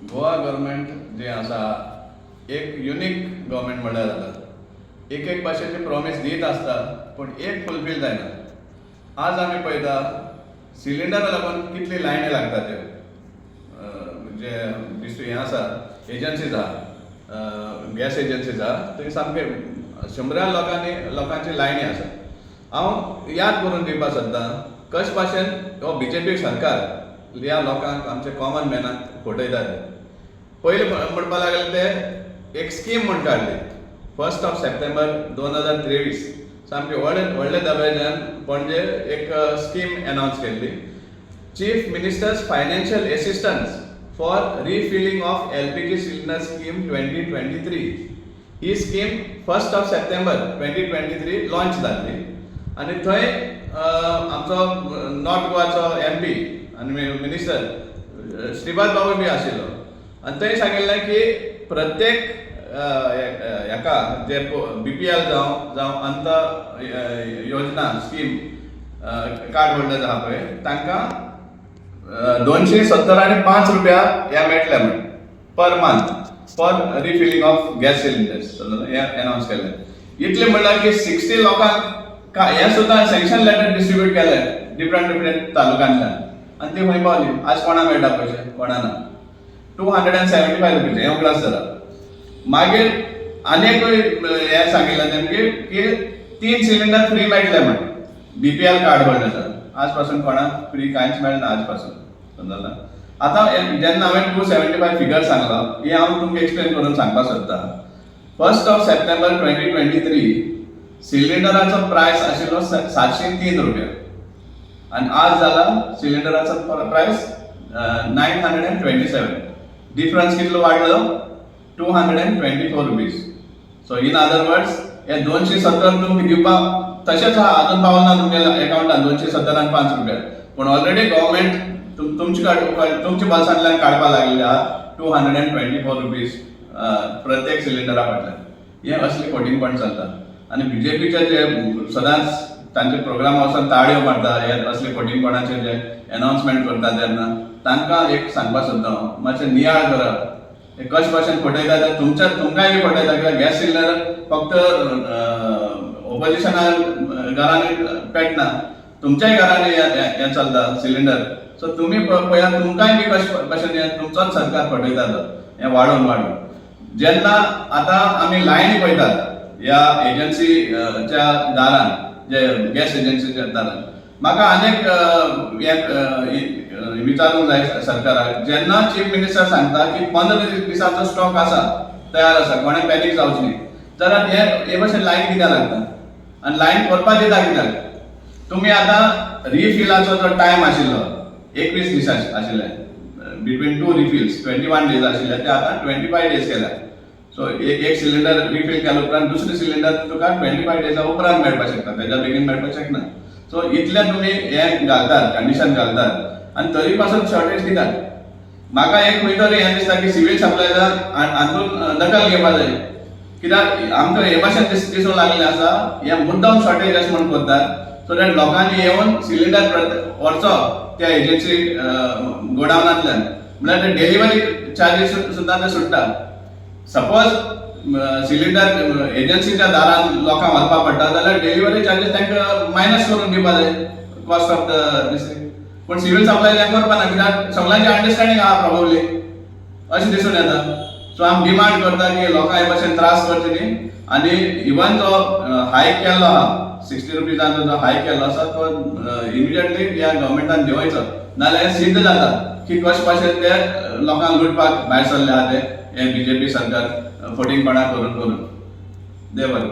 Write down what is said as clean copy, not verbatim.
Goa government जे आसा एक युनिक गव्हर्मेंट म्हणल्यार जाता. एक भाशेची प्रॉमिस दीत आसता पूण एक फुलफील जायना. आज आमी पळयता सिलिंडरा लागून कितली लायनी लागता त्यो जे हें आसा एजन्सीज आहा गॅस एजन्सीज आहा थंय सामके 100 लोकांची लायनी आसा. हांव याद करून दिवपाक सोदतां कशे भाशेन हो BJP सरकार ह्या लोकांक आमच्या कॉमन मॅनाक फटयता. पयलीं म्हणपाक लागले ते एक स्कीम म्हूण काडली 1 सप्टेंबर 2023 सामके व्हडले दबाज्यान पणजे एक स्कीम अनाउन्स केल्ली. Chief ministers financial assistance for refilling of LPG cylinder scheme 2023. He scheme 1 September 2023 launch जाल्ली आनी थंय आमचो नॉर्थ गोवाचो MP आनी मिनिस्टर श्रीपाद बाबू बी आशिल्लो आनी थंय सांगिल्लें की प्रत्येक हेका जे BPL जावं अंत योजना स्कीम कार्ड होल्डर्स आहा पळय तांकां 275 रुपया ह्या मेळटले म्हण per month for refilling of gas cylinders हें अनाउन्स केलें. इतलें म्हणल्यार की 60 लोकांक हें सुद्दां सँक्शन लेटर डिस्ट्रिब्यूट केलें डिफरंट तालुक्यांतल्यान आनी ती खंय पावली. आज कोणा मेळटा पयशे कोणाना 275 रुपीज हें उगडास जाता. मागीर आनीकूय हें सांगिल्लें तेमगे की 3 सिलिंडर फ्री मेळटले म्हण BPL कार्ड होल्डर्सांक. आज पासून कोणाक फ्री कांयच मेळना आज पासून समजला. आतां जेन्ना हांवें 275 फिगर सांगलो ही हांव तुमकां एक्सप्लेन करून सांगपाक सोदतां. 1 सप्टेंबर 2023 सिलिंडराचो प्रायस आशिल्लो 703 रुपया आनी आज जाला सिलिंडराचो प्रायस 927. डिफरन्स कितलो वाडलो 224 rupees. So in other words हे 270 तुमकां दिवपाक तशेंच आहा अजून पावना तुमच्या अकाउंटान 275 रुपया पूण ऑलरेडी गव्हर्मेंट तुमच्या बल्सांतल्यान काडपाक लागलेले आहा 224 रुपीज प्रत्येक सिलिंडरा फाटल्यान. हें असलें फटींगपण चलता आनी BJPचे जे सदांच तांचे प्रोग्राम वचून ताळयो मारता हे असले फटींगपणाचे जे अनाउन्समेंट करता तेन्ना तांकां एक सांगपाक सोदता हांव मातशें नियाळ करप. हे कशे भाशेन फटयता ते तुमकांय बी फटयता कित्याक गॅस सिलिंडर फक्त ऑपोजिशना घरांनी पेटना तुमच्याय घरांनी हें चलता सिलिंडर. सो तुमी पळयात तुमकांय बी कशे भाशेन तुमचोच सरकार फटयता हें वाडोवन जेन्ना आतां आमी लायनी पळयतात ह्या एजन्सीच्या दारान जे गॅस एजन्सीच्या दारान म्हाका आनीक विचारूंक जाय सरकाराक. जेन्ना चीफ मिनिस्टर सांगता की 15 दिसांचो स्टॉक आसा तयार आसा कोणें पॅनीक जावचें न्ही जाल्यार हे भाशेन लायन कित्याक लागता आनी लायन करपाक दिता कित्याक. तुमी आतां रिफिलाचो जो टायम आशिल्लो 21 दीस आशिल्ले बिटवीन 2 रिफिल्स 21 डेज आशिल्ले ते आतां 25 डेज केल्या. सो एक सिलिंडर रिफील केल्या उपरांत दुसरे सिलिंडर तुका 25 डेजा उपरांत मेळपाक शकता तेज्या बेगीन मेळपाक शकना. सो इतले तुमी हें घालतात कंडिशन घालतात आनी तरी पासून शॉर्टेज कित्याक. म्हाका एक खंय तरी हें दिसता की सिवील सप्लायजान हातूंत दखल घेवपाक जाय कित्याक आमकां हे भाशेन दिसूंक लागलें आसा हे मुद्दम शॉर्टेज अशें म्हणून करतात सो दॅट लोकांनी येवन सिलिंडर व्हरचो त्या एजन्सी गोडावनांतल्यान म्हळ्यार ते डिलिव्हरी चार्जीस सुद्दां ते सुट्टा. सपोज सिलिंडर एजन्सीच्या दारान लोकांक व्हरपाक पडटा जाल्यार डिलिव्हरी चार्जीस तांकां मायनस करून दिवपाक जाय कॉस्ट ऑफ द दिस. पूण सिवील सप्लाय हें करपाना कित्याक सगळ्यांची अंडरस्टँडींग आहा प्रॉब्ली अशें दिसून येता. सो आमी डिमांड करता की लोकांक हे भाशेन त्रास करचे न्ही आनी इवन जो हायक केल्लो आहा 60 रुपीजांचो जो हायक केल्लो आसा तो इमिडियटली ह्या गव्हर्मेंटान देंवयचो नाल्यार हें सिद्ध जाता की कशे भाशेन ते लोकांक लुटपाक भायर सरले आहा ते हे BJP सरकार फटींगपणां करून देव बरें.